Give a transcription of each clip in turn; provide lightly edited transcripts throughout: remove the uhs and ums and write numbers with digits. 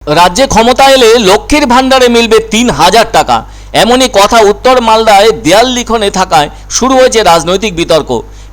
রাজ্যে ক্ষমতা এলে লক্ষ্মীর ভাণ্ডারে মিলবে ৩,০০০ টাকা, এমনই কথা উত্তর মালদায় দেয়াল লিখনে থাকায় শুরু হয়েছে রাজনৈতিক বিতর্ক।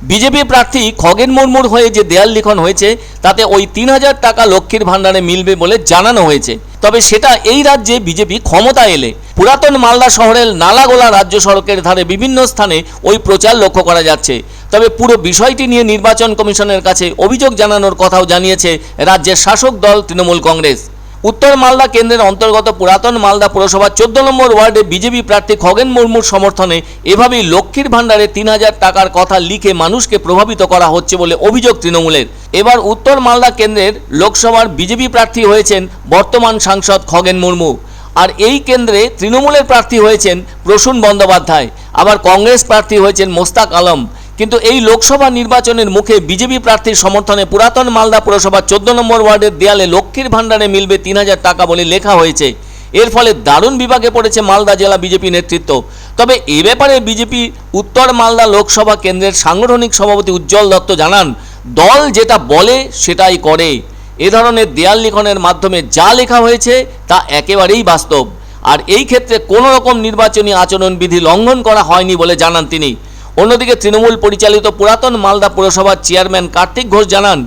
বিজেপি প্রার্থী খগেন মুর্মুর হয়ে যে দেয়াল লিখন হয়েছে তাতে ওই ৩,০০০ টাকা লক্ষ্মীর ভাণ্ডারে মিলবে বলে জানানো হয়েছে। তবে সেটা এই রাজ্যে বিজেপি ক্ষমতা এলে। পুরাতন মালদা শহরের নালাগোলা রাজ্য সড়কের ধারে বিভিন্ন স্থানে ওই প্রচার লক্ষ্য করা যাচ্ছে। তবে পুরো বিষয়টি নিয়ে নির্বাচন কমিশনের কাছে অভিযোগ জানানোর কথাও জানিয়েছে রাজ্যের শাসক দল তৃণমূল কংগ্রেস। উত্তর মালদা কেন্দ্রের অন্তর্গত পুরাতন মালদা পুরসভার 14 নম্বর ওয়ার্ডে বিজেপি প্রার্থী খগেন মুর্মুর সমর্থনে এভাবেই লক্ষ্মীর ভাণ্ডারে ৩,০০০ টাকার কথা লিখে মানুষকে প্রভাবিত করা হচ্ছে বলে অভিযোগ তৃণমূলের। এবার উত্তর মালদা কেন্দ্রের লোকসভার বিজেপি প্রার্থী হয়েছেন বর্তমান সাংসদ খগেন মুর্মু, আর এই কেন্দ্রে তৃণমূলের প্রার্থী হয়েছেন প্রসূন বন্দ্যোপাধ্যায়, আবার কংগ্রেস প্রার্থী হয়েছেন মোস্তাক আলম। কিন্তু এই লোকসভা নির্বাচনের মুখে বিজেপি প্রার্থীর সমর্থনে পুরাতন মালদা পুরসভার 14 নম্বর ওয়ার্ডের দেয়ালে লক্ষ্মীর ভাণ্ডারে মিলবে ৩,০০০ টাকা বলে লেখা হয়েছে। এর ফলে দারুণ বিভাগে পড়েছে মালদা জেলা বিজেপি নেতৃত্ব। তবে এ ব্যাপারে বিজেপি উত্তর মালদা লোকসভা কেন্দ্রের সাংগঠনিক সভাপতি উজ্জ্বল দত্ত জানান, দল যেটা বলে সেটাই করে। এ ধরনের দেয়াল লিখনের মাধ্যমে যা লেখা হয়েছে তা একেবারেই বাস্তব, আর এই ক্ষেত্রে কোনো রকম নির্বাচনী আচরণবিধি লঙ্ঘন করা হয়নি বলে জানান তিনি। অন্যদিকে তৃণমূল পরিচালিত পুরাতন মালদা পুরসভার চেয়ারম্যান কার্তিক ঘোষ জানান,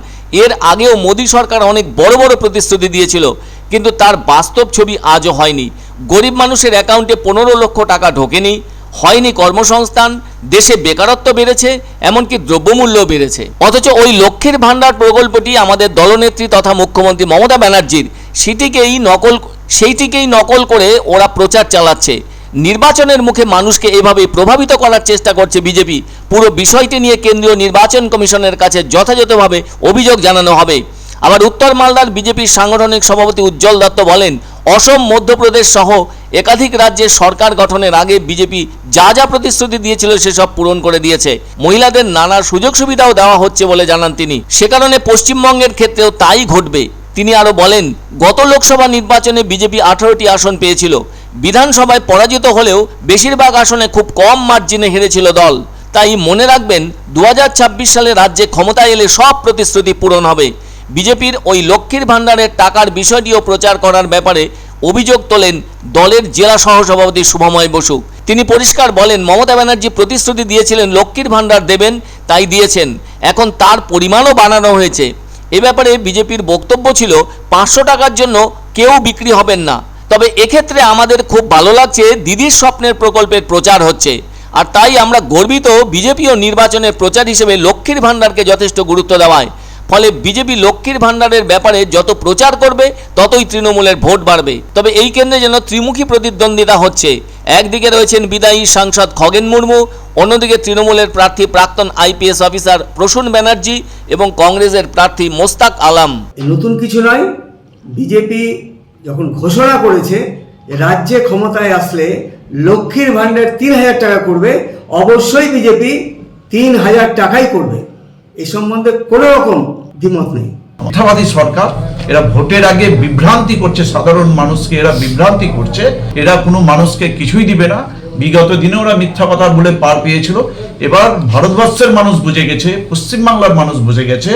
এর আগেও মোদী সরকার অনেক বড় বড় প্রতিশ্রুতি দিয়েছিল, কিন্তু তার বাস্তব ছবি আজও হয়নি। গরিব মানুষের অ্যাকাউন্টে 15 লক্ষ টাকা ঢোকেনি, হয়নি কর্মসংস্থান, দেশে বেকারত্ব বেড়েছে, এমনকি দ্রব্যমূল্যও বেড়েছে। অথচ ওই লক্ষ্মীর ভাণ্ডার প্রকল্পটি আমাদের দলনেত্রী তথা মুখ্যমন্ত্রী মমতা ব্যানার্জির, সেইটিকেই নকল করে ওরা প্রচার চালাচ্ছে। নির্বাচনের মুখে মানুষকে এভাবে প্রভাবিত করার চেষ্টা করছে বিজেপি। পুরো বিষয়টি নিয়ে কেন্দ্রীয় নির্বাচন কমিশনের কাছে যথাযথভাবে অভিযোগ জানানো হবে। আবার উত্তর মালদার বিজেপির সাংগঠনিক সভাপতি উজ্জ্বল দত্ত বলেন, অসম, মধ্যপ্রদেশ সহ একাধিক রাজ্যের সরকার গঠনের আগে বিজেপি যা যা প্রতিশ্রুতি দিয়েছিল সেসব পূরণ করে দিয়েছে। মহিলাদের নানা সুযোগ সুবিধাও দেওয়া হচ্ছে বলে জানান তিনি। সে কারণে পশ্চিমবঙ্গের ক্ষেত্রেও তাই ঘটবে। তিনি আরও বলেন, গত লোকসভা নির্বাচনে বিজেপি 18টি আসন পেয়েছিল। বিধানসভায় পরাজিত হলেও বেশিরভাগ আসনে খুব কম মার্জিনে হেরেছিল দল। তাই মনে রাখবেন, 2026 সালে রাজ্যে ক্ষমতা এলে সব প্রতিশ্রুতি পূরণ হবে। বিজেপির ওই লক্ষ্মীর ভাণ্ডারের টাকার বিষয়টিও প্রচার করার ব্যাপারে অভিযোগ তোলেন দলের জেলা সহসভাপতি শুভময় বসু। তিনি পরিষ্কার বলেন, মমতা ব্যানার্জি প্রতিশ্রুতি দিয়েছিলেন লক্ষ্মীর ভাণ্ডার দেবেন, তাই দিয়েছেন। এখন তার পরিমাণও বাড়ানো হয়েছে। এ ব্যাপারে বিজেপির বক্তব্য ছিল, 500 টাকার জন্য কেউ বিক্রি হবেন না। তবে এক্ষেত্রে আমাদের খুব ভালো লাগছে, দিদির স্বপ্নের প্রকল্পের প্রচার হচ্ছে, আর তাই আমরা গর্বিত বিজেপিও নির্বাচনের প্রচার হিসেবে লক্ষ্মীর ভাণ্ডারকে যথেষ্ট গুরুত্ব দেওয়ায়। ফলে বিজেপি লক্ষ্মীর ভাণ্ডারের ব্যাপারে যত প্রচার করবে ততই তৃণমূলের ভোট বাড়বে। তবে এই কেন্দ্রে যেন ত্রিমুখী প্রতিদ্বন্দ্বিতা হচ্ছে। একদিকে রয়েছেন বিদায়ী সাংসদ খগেন মুর্মু, অন্যদিকে তৃণমূলের প্রার্থী প্রাক্তন IPS অফিসার প্রসূন ব্যানার্জি এবং কংগ্রেসের প্রার্থী মোস্তাক আলম। নতুন কিছু নয়, বিজেপি যখন ঘোষণা করেছে রাজ্যে ক্ষমতায় আসলে লক্ষ্মীর ভাণ্ডার ৩,০০০ টাকা করবে, অবশ্যই বিজেপি ৩,০০০ টাকাই করবে। এই সম্বন্ধে কোনো রকম দ্বিমত নেই। মিথ্যাবাদী সরকার, এরা ভোটের আগে বিভ্রান্তি করছে, সাধারণ মানুষকে এরা বিভ্রান্তি করছে। এরা কোনো মানুষকে কিছুই দিবে না। বিগত দিনে ওরা মিথ্যা কথা বলে পার পেয়েছিল। এবার ভারতবর্ষের মানুষ বুঝে গেছে, পশ্চিমবাংলার মানুষ বুঝে গেছে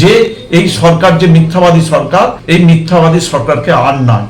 যে এই সরকার যে মিথ্যাবাদী সরকার, এই মিথ্যাবাদী সরকারকে আর নয়।